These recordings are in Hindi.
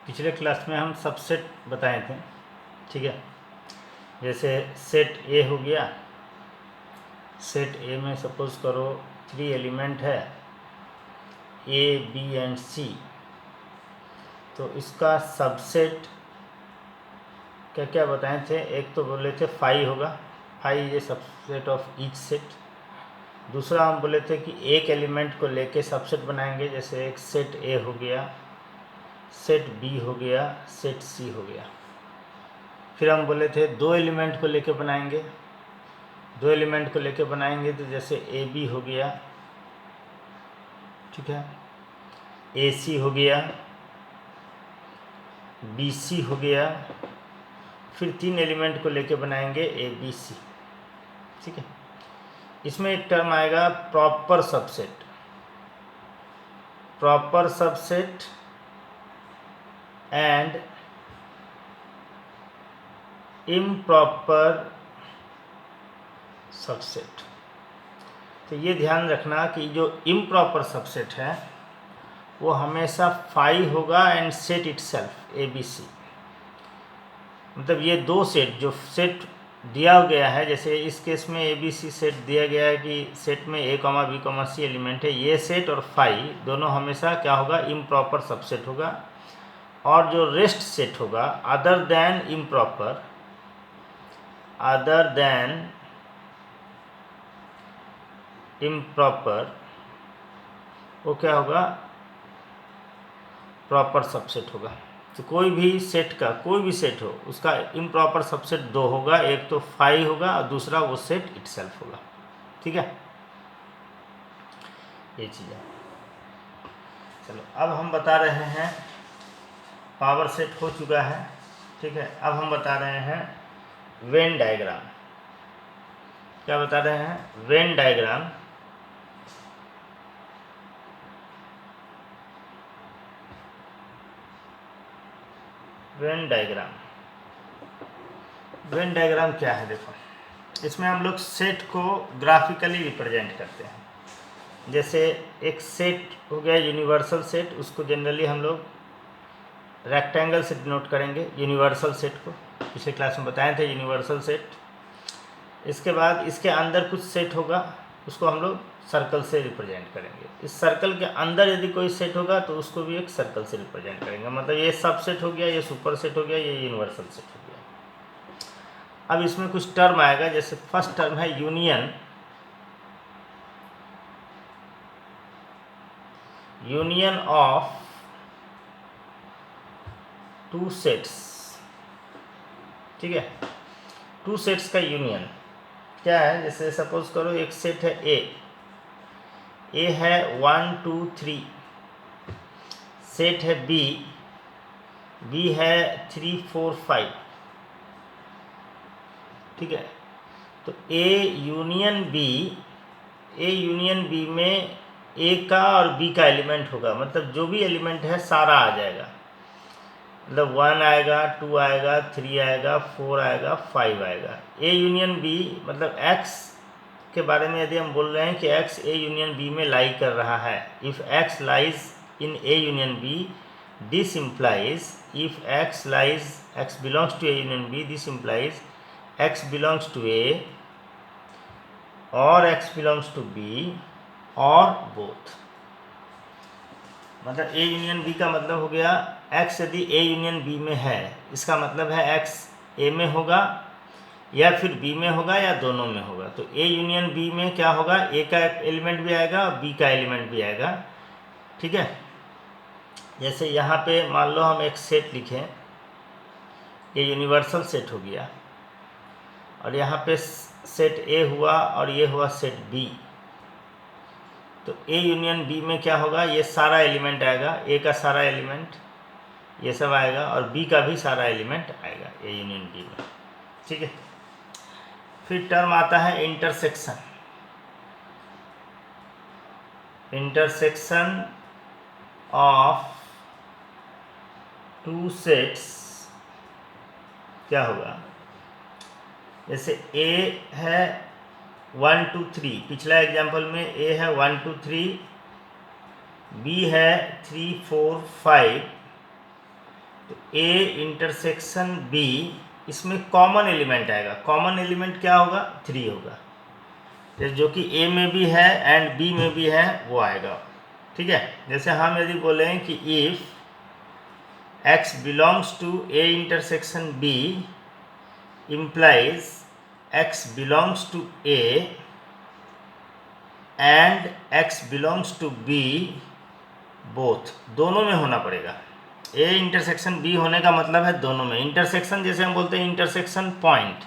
पिछले क्लास में हम सबसेट बताए थे, ठीक है। जैसे सेट ए हो गया, सेट ए में सपोज करो 3 एलिमेंट है ए बी एंड सी, तो इसका सबसेट क्या क्या बताए थे। एक तो बोले थे फाइव होगा, five is a subset of each set. दूसरा हम बोले थे कि एक एलिमेंट को लेके सबसेट बनाएंगे, जैसे एक सेट ए हो गया, सेट बी हो गया, सेट सी हो गया। फिर हम बोले थे दो एलिमेंट को लेके बनाएंगे, दो एलिमेंट को लेके बनाएंगे तो जैसे ए बी हो गया, ठीक है, ए सी हो गया, बी सी हो गया। फिर 3 एलिमेंट को लेके बनाएंगे ए बी सी, ठीक है। इसमें एक टर्म आएगा proper subset, proper subset and improper subset. तो ये ध्यान रखना कि जो इम्प्रॉपर सबसेट है वो हमेशा फाइव होगा and set itself A B C. मतलब ये दो सेट, जो सेट दिया गया है, जैसे इस केस में ए बी सी सेट दिया गया है कि सेट में ए कॉमा बी कॉमा सी एलिमेंट है, ये सेट और फाइव दोनों हमेशा क्या होगा, इम्प्रॉपर सबसेट होगा। और जो रेस्ट सेट होगा other than improper, other than improper, वो क्या होगा, प्रॉपर सबसेट होगा। तो कोई भी सेट का, कोई भी सेट हो, उसका इम्प्रॉपर सबसेट दो होगा, एक तो फाइव होगा और दूसरा वो सेट इटसेल्फ होगा, ठीक है। ये चीज़ है। चलो अब हम बता रहे हैं, पावर सेट हो चुका है, ठीक है। अब हम बता रहे हैं वेन डायग्राम। क्या बता रहे हैं, Venn diagram. Venn diagram, Venn diagram क्या है, देखो इसमें हम लोग सेट को ग्राफिकली रिप्रेजेंट करते हैं। जैसे एक सेट हो गया यूनिवर्सल सेट, उसको जनरली हम लोग रेक्टेंगल से डिनोट करेंगे, यूनिवर्सल सेट को पिछले क्लास में बताए थे, यूनिवर्सल सेट। इसके बाद इसके अंदर कुछ सेट होगा, उसको हम लोग सर्कल से रिप्रेजेंट करेंगे। इस सर्कल के अंदर यदि कोई सेट होगा तो उसको भी एक सर्कल से रिप्रेजेंट करेंगे। मतलब ये सब सेट हो गया, ये सुपर सेट हो गया, ये यूनिवर्सल सेट हो गया। अब इसमें कुछ टर्म आएगा, जैसे फर्स्ट टर्म है union, union of two sets, ठीक है। टू सेट्स का यूनियन क्या है, जैसे सपोज करो एक सेट है ए है 1 2 3, सेट है बी है 3 4 5, ठीक है। तो ए यूनियन बी में ए का और बी का एलिमेंट होगा, मतलब जो भी एलिमेंट है सारा आ जाएगा। मतलब 1 आएगा, 2 आएगा, 3 आएगा, 4 आएगा, 5 आएगा। ए यूनियन बी मतलब एक्स के बारे में यदि हम बोल रहे हैं कि एक्स ए यूनियन बी में लाई कर रहा है, if x lies in A union B, this implies if x belongs to A union B, this implies x belongs to A और एक्स बिलोंग्स टू बी और बोथ। मतलब ए यूनियन बी का मतलब हो गया, एक्स यदि ए यूनियन बी में है, इसका मतलब है एक्स ए में होगा या फिर बी में होगा या दोनों में होगा। तो ए यूनियन बी में क्या होगा, ए का एलिमेंट भी आएगा और बी का एलिमेंट भी आएगा, ठीक है। जैसे यहाँ पे मान लो हम एक सेट लिखें, ये यूनिवर्सल सेट हो गया, और यहाँ पे सेट ए हुआ और ये हुआ सेट बी। तो ए यूनियन बी में क्या होगा, ये सारा एलिमेंट आएगा, ए का सारा एलिमेंट ये सब आएगा और बी का भी सारा एलिमेंट आएगा ए यूनियन बी में, ठीक है। फिर टर्म आता है intersection, intersection of two sets क्या होगा, जैसे ए है 1 2 3, पिछला एग्जाम्पल में ए है 1 2 3, बी है 3 4 5, तो ए इंटरसेक्शन बी, इसमें कॉमन एलिमेंट आएगा। कॉमन एलिमेंट क्या होगा? 3 होगा, जो कि ए में भी है एंड बी में भी है वो आएगा। ठीक है, जैसे हम यदि बोलें कि if x belongs to A intersection B implies x belongs to A and x belongs to B both, दोनों में होना पड़ेगा। A इंटरसेक्शन B होने का मतलब है दोनों में। इंटरसेक्शन जैसे हम बोलते हैं इंटरसेक्शन पॉइंट,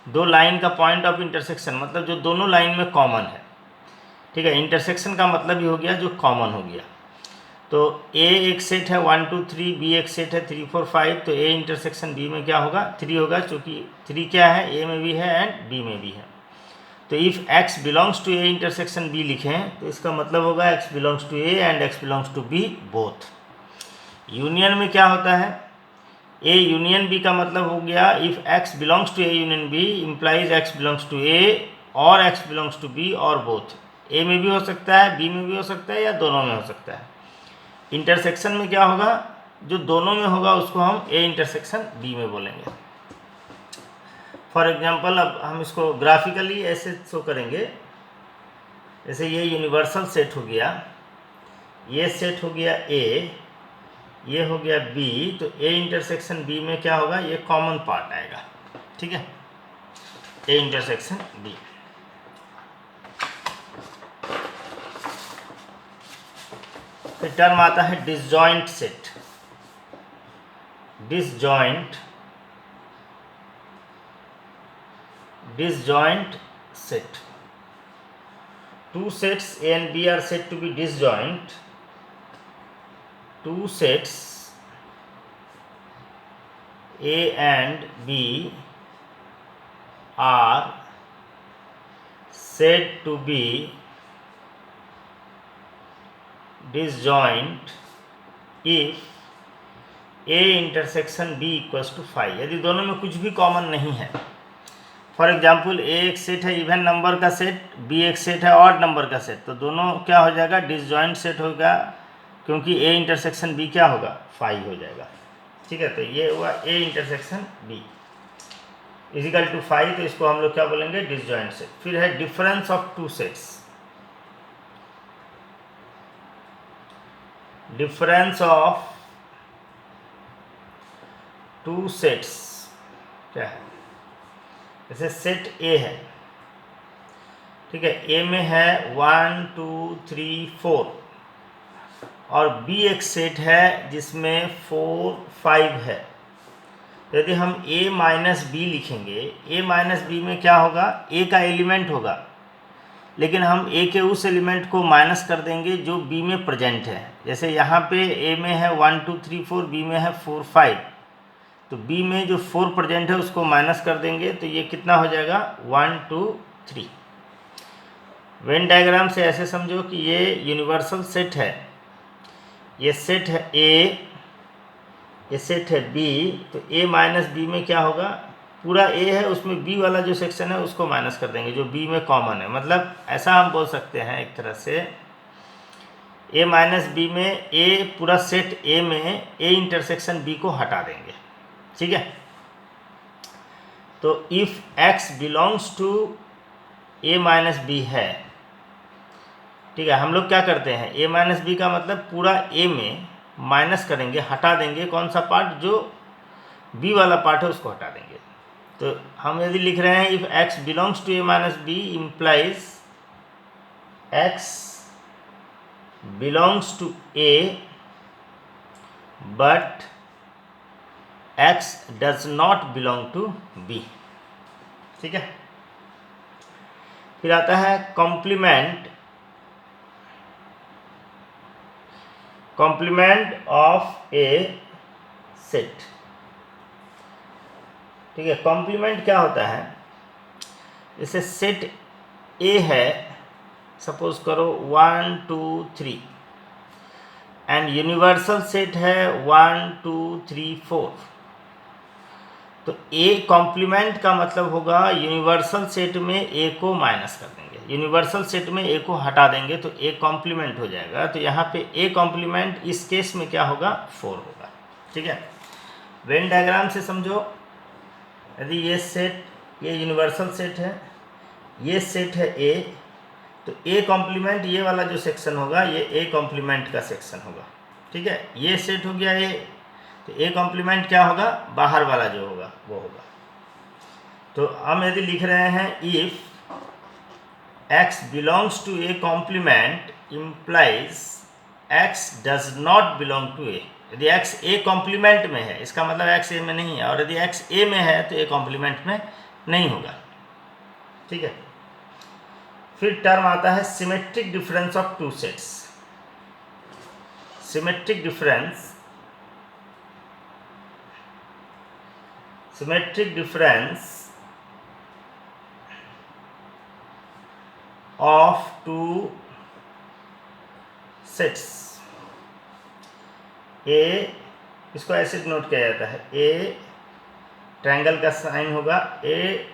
दो लाइन का पॉइंट ऑफ इंटरसेक्शन, मतलब जो दोनों लाइन में कॉमन है। ठीक है, इंटरसेक्शन का मतलब ही हो गया जो कॉमन हो गया। तो A एक सेट है 1 2 3, B एक सेट है 3 4 5, तो A इंटरसेक्शन B में क्या होगा? 3 होगा, क्योंकि 3 क्या है? A में भी है एंड B में भी है। तो if X belongs to A intersection B लिखें तो इसका मतलब होगा X belongs to A and X belongs to B both. Union में क्या होता है? A यूनियन B का मतलब हो गया if X belongs to A union B implies X belongs to A और X बिलोंग्स टू B और बोथ। A में भी हो सकता है, B में भी हो सकता है, या दोनों में हो सकता है। इंटरसेक्शन में क्या होगा? जो दोनों में होगा उसको हम ए इंटरसेक्शन बी में बोलेंगे। फॉर एग्जांपल अब हम इसको ग्राफिकली ऐसे शो करेंगे, जैसे ये यूनिवर्सल सेट हो गया, ये सेट हो गया ए, ये हो गया बी, तो ए इंटरसेक्शन बी में क्या होगा? ये कॉमन पार्ट आएगा। ठीक है, ए इंटरसेक्शन बी। फिर टर्म आता है disjoint set. Disjoint set, two sets A and B are said to be disjoint. Two sets A and B are said to be disjoint if A intersection B equals to 5, यदि दोनों में कुछ भी कॉमन नहीं है। फॉर एग्जाम्पल A एक सेट है इवन नंबर का सेट, B एक सेट है ऑड नंबर का सेट, तो दोनों क्या हो जाएगा? डिसजॉइंट सेट होगा, क्योंकि A इंटरसेक्शन B क्या होगा? 5 हो जाएगा। ठीक है, तो ये हुआ A intersection B equal to 5, तो इसको हम लोग क्या बोलेंगे? Disjoint set. फिर है difference of two sets. Difference of two sets क्या है? जैसे सेट ए है, ठीक है, ए में है 1 2 3 4 और बी एक सेट है जिसमें 4 5 है। यदि हम a माइनस बी लिखेंगे, a माइनस बी में क्या होगा? a का एलिमेंट होगा, लेकिन हम a के उस एलिमेंट को माइनस कर देंगे जो b में प्रेजेंट है। जैसे यहाँ पे a में है 1 2 3 4, b में है 4 5, तो b में जो 4 प्रेजेंट है उसको माइनस कर देंगे, तो ये कितना हो जाएगा? 1 2 3। वेन डायग्राम से ऐसे समझो कि ये यूनिवर्सल सेट है, ये सेट है A, ये सेट है B, तो A माइनस बी में क्या होगा? पूरा A है, उसमें B वाला जो सेक्शन है उसको माइनस कर देंगे जो B में कॉमन है। मतलब ऐसा हम बोल सकते हैं एक तरह से, A माइनस बी में A पूरा सेट A में A इंटरसेक्शन B को हटा देंगे। ठीक है, तो if X belongs to A minus B है, ठीक है, हम लोग क्या करते हैं? A माइनस बी का मतलब पूरा A में माइनस करेंगे, हटा देंगे कौन सा पार्ट? जो B वाला पार्ट है उसको हटा देंगे। तो हम यदि लिख रहे हैं if X belongs to A minus B implies X belongs to A but X does not belong to B। ठीक है, फिर आता है कॉम्प्लीमेंट ऑफ ए सेट। ठीक है, कॉम्प्लीमेंट क्या होता है? जैसे सेट ए है, सपोज करो 1 2 3, एंड यूनिवर्सल सेट है 1 2 3 4, तो ए कॉम्प्लीमेंट का मतलब होगा यूनिवर्सल सेट में ए को माइनस कर देंगे, यूनिवर्सल सेट में ए को हटा देंगे, तो ए कॉम्प्लीमेंट हो जाएगा। तो यहाँ पे ए कॉम्प्लीमेंट इस केस में क्या होगा? 4 होगा। ठीक है, वेन डायग्राम से समझो, यदि ये सेट, ये यूनिवर्सल सेट है, ये सेट है ए, तो ए कॉम्प्लीमेंट ये वाला जो सेक्शन होगा ये ए कॉम्प्लीमेंट का सेक्शन होगा। ठीक है, ये सेट हो गया ए, तो ए कॉम्प्लीमेंट क्या होगा, बाहर वाला जो होगा वो होगा। तो हम यदि लिख रहे हैं if x belongs to A complement implies x does not belong to A. यदि x ए कॉम्प्लीमेंट में है, इसका मतलब x ए में नहीं है, और यदि x ए में है तो ए कॉम्प्लीमेंट में नहीं होगा। ठीक है, फिर टर्म आता है symmetric difference of two sets. Symmetric difference of two sets. A, इसको ऐसे नोट किया जाता है, ए ट्रायंगल का साइन होगा, ए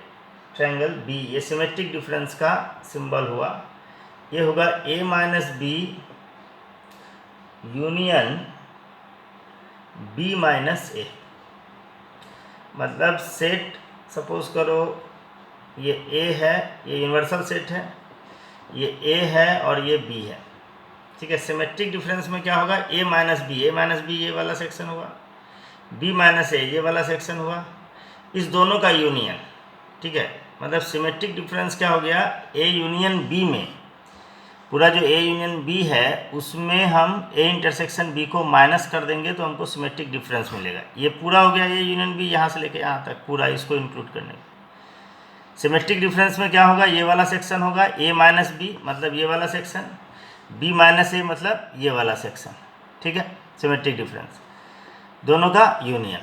ट्रायंगल बी, ये सिमेट्रिक डिफरेंस का सिंबल हुआ। ये होगा A minus B union B minus A. मतलब सेट सपोज करो ये ए है, ये यूनिवर्सल सेट है, ये ए है और ये बी है। ठीक है, सिमेट्रिक डिफरेंस में क्या होगा, A minus B, A minus B ये वाला सेक्शन होगा, बी माइनस ए ये वाला सेक्शन हुआ, इस दोनों का यूनियन। ठीक है, मतलब सिमेट्रिक डिफरेंस क्या हो गया, ए यूनियन बी में, पूरा जो ए यूनियन बी है उसमें हम ए इंटरसेक्शन बी को माइनस कर देंगे तो हमको सिमेट्रिक डिफरेंस मिलेगा। ये पूरा हो गया ए यूनियन बी, यहाँ से लेके यहाँ तक पूरा इसको इंक्लूड करने का। सिमेट्रिक डिफरेंस में क्या होगा, ये वाला सेक्शन होगा ए माइनस बी, मतलब ये वाला सेक्शन, बी माइनस ए मतलब ये वाला सेक्शन। ठीक है, सिमेट्रिक डिफरेंस दोनों का यूनियन।